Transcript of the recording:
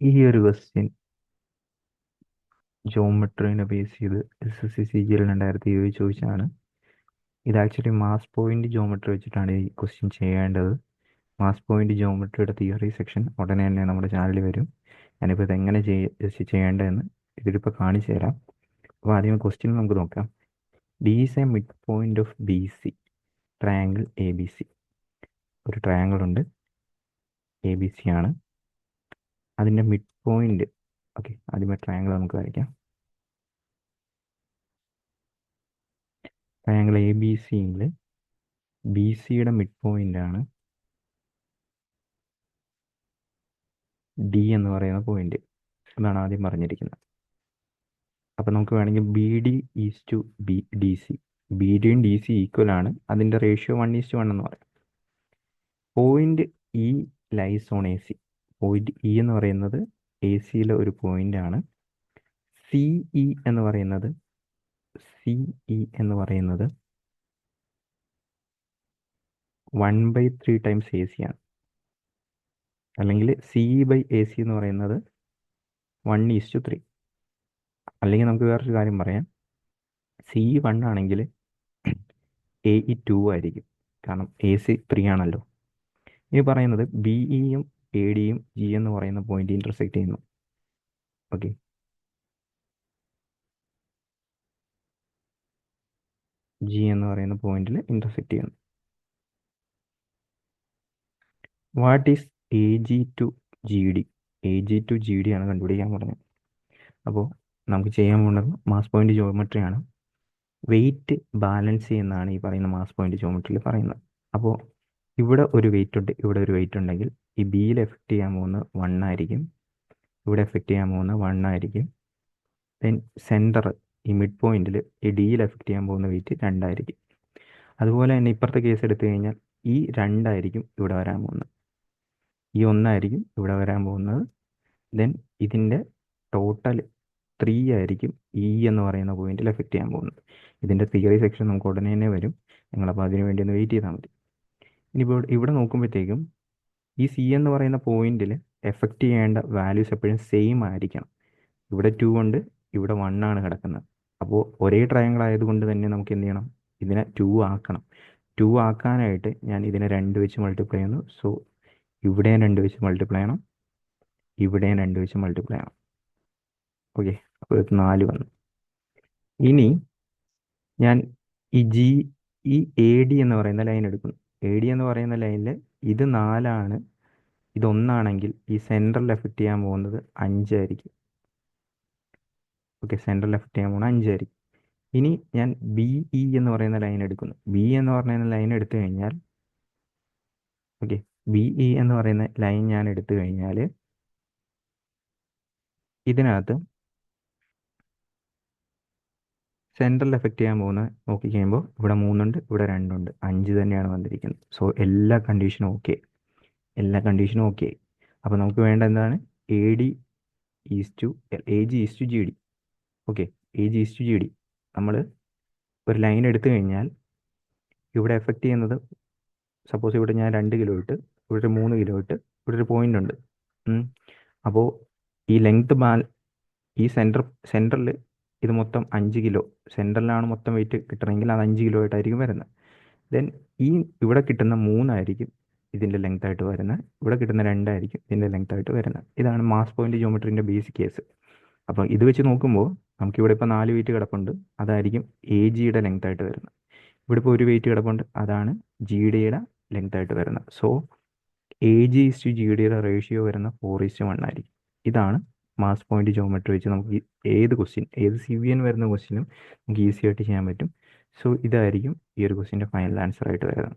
ഈ ഒരു question ജോമെട്രീനെ base ചെയ്ത് SSC CGL 2007 ചോദിച്ചാണ്. ഇത് ആക്ച്വലി മാസ് പോയിന്റ് ജോമെട്രി വെച്ചിട്ടാണ് ഈ ക്വസ്റ്റ്യൻ ചെയ്യേണ്ടത്. മാസ് പോയിന്റ് ജോമെട്രിയുടെ തിയറി സെക്ഷൻ ഉടനെ തന്നെ നമ്മുടെ ചാനലിൽ വരും. ഞാനിപ്പോൾ ഇതെങ്ങനെ ചെയ്യേണ്ടതെന്ന് ഇതിലിപ്പോൾ കാണിച്ചു തരാം. അപ്പോൾ ആദ്യം ക്വസ്റ്റ്യൻ നമുക്ക് നോക്കാം. D is A mid point of BC triangle ABC. ഒരു ട്രയാങ്കിൾ ഉണ്ട്, ABC ആണ്. അതിൻ്റെ മിഡ് പോയിന്റ്, ഓക്കെ, ആദ്യമേ ട്രയാങ്കിൾ നമുക്ക് വരയ്ക്കാം. ട്രയാങ്കിൾ ABCയിൽ BCയുടെ മിഡ് പോയിന്റ് ആണ് D എന്ന് പറയുന്ന പോയിന്റ്. അതാണ് ആദ്യം പറഞ്ഞിരിക്കുന്നത്. അപ്പം നമുക്ക് വേണമെങ്കിൽ BD ഈസ് ടു DC. BDയും DC ഈക്വൽ ആണ്. അതിൻ്റെ റേഷ്യോ 1:1 എന്ന് പറയാം. Point E lies on AC. Point E എന്ന് പറയുന്നത് ACയിലെ ഒരു പോയിന്റ് ആണ്. CE എന്ന് പറയുന്നത് 1/3 ടൈംസ് AC ആണ്. അല്ലെങ്കിൽ CE/AC എന്ന് പറയുന്നത് 1:3. അല്ലെങ്കിൽ നമുക്ക് വേറൊരു കാര്യം പറയാം. CE 1 ആണെങ്കിൽ AE 2 ആയിരിക്കും, കാരണം AC 3 ആണല്ലോ. ഈ പറയുന്നത് BEയും ADയും G എന്ന് പറയുന്ന പോയിന്റ് ഇന്റർസെക്ട് ചെയ്യുന്നു. ഓക്കെ, G എന്ന് പറയുന്ന പോയിന്റിൽ ഇന്റർസെക്ട് ചെയ്യുന്നു. What is AG to GD? AG to GD ആണ് കണ്ടുപിടിക്കാൻ പറഞ്ഞത്. അപ്പോൾ നമുക്ക് ചെയ്യാൻ പോകുന്നത് മാസ് പോയിന്റ് ജോമെട്രി ആണ്. വെയിറ്റ് ബാലൻസ് ചെയ്യുന്നതാണ് ഈ പറയുന്ന മാസ് പോയിന്റ് ജോമെട്രിയിൽ പറയുന്നത്. അപ്പോൾ ഇവിടെ ഒരു വെയിറ്റ് ഉണ്ട്, ഇവിടെ ഒരു വെയിറ്റ് ഉണ്ടെങ്കിൽ ഈ ബിയിൽ എഫക്റ്റ് ചെയ്യാൻ പോകുന്നത് 1 ആയിരിക്കും, ഇവിടെ എഫക്റ്റ് ചെയ്യാൻ പോകുന്നത് 1 ആയിരിക്കും. ദെൻ സെൻറ്റർ, ഈ മിഡ് പോയിന്റിൽ ഈ ഡിയിൽ എഫക്റ്റ് ചെയ്യാൻ പോകുന്ന വെയിറ്റ് 2 ആയിരിക്കും. അതുപോലെ തന്നെ ഇപ്പുറത്തെ കേസ് എടുത്തു കഴിഞ്ഞാൽ ഈ 2 ആയിരിക്കും ഇവിടെ വരാൻ പോകുന്നത്, ഈ 1 ആയിരിക്കും ഇവിടെ വരാൻ പോകുന്നത്. ദെൻ ഇതിൻ്റെ ടോട്ടൽ 3 ആയിരിക്കും E എന്ന് പറയുന്ന പോയിന്റിൽ എഫക്റ്റ് ചെയ്യാൻ പോകുന്നത്. ഇതിൻ്റെ തിയറി സെക്ഷൻ നമുക്ക് ഉടനെ തന്നെ വരും. നിങ്ങളപ്പോൾ അതിന് വേണ്ടി ഒന്ന് വെയിറ്റ് ചെയ്താൽ മതി. ഇനിയിപ്പോൾ ഇവിടെ നോക്കുമ്പോഴത്തേക്കും ഈ C എന്ന് പറയുന്ന പോയിന്റിൽ എഫക്റ്റ് ചെയ്യേണ്ട വാല്യൂസ് എപ്പോഴും സെയിം ആയിരിക്കണം. ഇവിടെ 2 ഉണ്ട്, ഇവിടെ 1 ആണ് കിടക്കുന്നത്. അപ്പോൾ ഒരേ ട്രയാങ്കിൾ ആയതുകൊണ്ട് തന്നെ നമുക്ക് എന്ത് ചെയ്യണം, ഇതിനെ 2 ആക്കണം. 2 ആക്കാനായിട്ട് ഞാൻ ഇതിനെ 2 വെച്ച് മൾട്ടിപ്ലൈ ചെയ്യുന്നു. സോ ഇവിടെയും 2 വെച്ച് മൾട്ടിപ്ലൈ ചെയ്യണം, ഇവിടെയും 2 വെച്ച് മൾട്ടിപ്ലൈ ചെയ്യണം. ഓക്കെ, അപ്പോൾ ഇത് 4 വന്നു. ഇനി ഞാൻ ഈ AD എന്ന് പറയുന്ന ലൈൻ എടുക്കുന്നു. AD എന്ന് പറയുന്ന ലൈനിൽ ഇത് 4 ആണ്, ഇത് 1 ആണെങ്കിൽ ഈ സെൻട്രൽ എഫക്റ്റ് ചെയ്യാൻ പോകുന്നത് 5 ആയിരിക്കും. ഓക്കെ, സെൻട്രൽ എഫക്റ്റ് ചെയ്യാൻ പോകുന്നത് 5 ആയിരിക്കും. ഇനി ഞാൻ BE എന്ന് പറയുന്ന ലൈൻ എടുക്കുന്നു. BE എന്ന് പറയുന്ന ലൈൻ എടുത്തു കഴിഞ്ഞാൽ, ഓക്കെ, BE എന്ന് പറയുന്ന ലൈൻ ഞാൻ എടുത്തു കഴിഞ്ഞാൽ ഇതിനകത്ത് സെൻട്രൽ എഫക്റ്റ് ചെയ്യാൻ പോകുന്ന നോക്കി കഴിയുമ്പോൾ ഇവിടെ 3 ഉണ്ട്, ഇവിടെ 2 ഉണ്ട്, 5 തന്നെയാണ് വന്നിരിക്കുന്നത്. സോ എല്ലാ കണ്ടീഷനും ഓക്കെ, എല്ലാ കണ്ടീഷനും ഓക്കെ. അപ്പോൾ നമുക്ക് വേണ്ട എന്താണ്, AG is to GD. Okay, AG is to GD. നമ്മൾ ഒരു ലൈൻ എടുത്തു കഴിഞ്ഞാൽ ഇവിടെ എഫക്റ്റ് ചെയ്യുന്നത്, സപ്പോസ് ഇവിടെ ഞാൻ 2 കിലോ ഇട്ട്, ഇവിടെ ഒരു 3 കിലോ ഇട്ട്, ഇവിടെ ഒരു പോയിന്റ് ഉണ്ട്. അപ്പോൾ ഈ ലെങ്ത് ഈ സെൻറ്ററിൽ ഇത് മൊത്തം 5 കിലോ, സെൻറ്ററിലാണ് മൊത്തം വെയിറ്റ് കിട്ടണമെങ്കിൽ അത് 5 കിലോ ആയിട്ടായിരിക്കും വരുന്നത്. ദെൻ ഇവിടെ കിട്ടുന്ന 3 ആയിരിക്കും ഇതിൻ്റെ ലെങ്ത് ആയിട്ട് വരുന്നത്, ഇവിടെ കിട്ടുന്ന 2 ആയിരിക്കും ഇതിൻ്റെ ലെങ്ത് ആയിട്ട് വരുന്നത്. ഇതാണ് മാസ് പോയിന്റ് ജോമെട്രീൻ്റെ ബേസിക് കേസ്. അപ്പോൾ ഇത് വെച്ച് നോക്കുമ്പോൾ നമുക്കിവിടെ ഇപ്പോൾ 4 വെയിറ്റ് കിടപ്പുണ്ട്, അതായിരിക്കും AGയുടെ ലെങ്ത് ആയിട്ട് വരുന്നത്. ഇവിടെ ഇപ്പോൾ ഒരു വെയിറ്റ് കിടപ്പുണ്ട്, അതാണ് GDയുടെ ലെങ്ത് ആയിട്ട് വരുന്നത്. സോ AG ഈസ് ടു GDയുടെ റേഷ്യോ വരുന്ന 4:1 ആയിരിക്കും. ഇതാണ് മാസ് പോയിന്റ് ജോമെട്രി വെച്ച് നമുക്ക് ഏത് CVN വരുന്ന ക്വസ്റ്റ്യനും നമുക്ക് ഈസി ആയിട്ട് ചെയ്യാൻ പറ്റും. സോ ഇതായിരിക്കും ഈ ഒരു ക്വസ്റ്റ്യൻ്റെ ഫൈനൽ ആൻസർ ആയിട്ട് വരുന്നത്.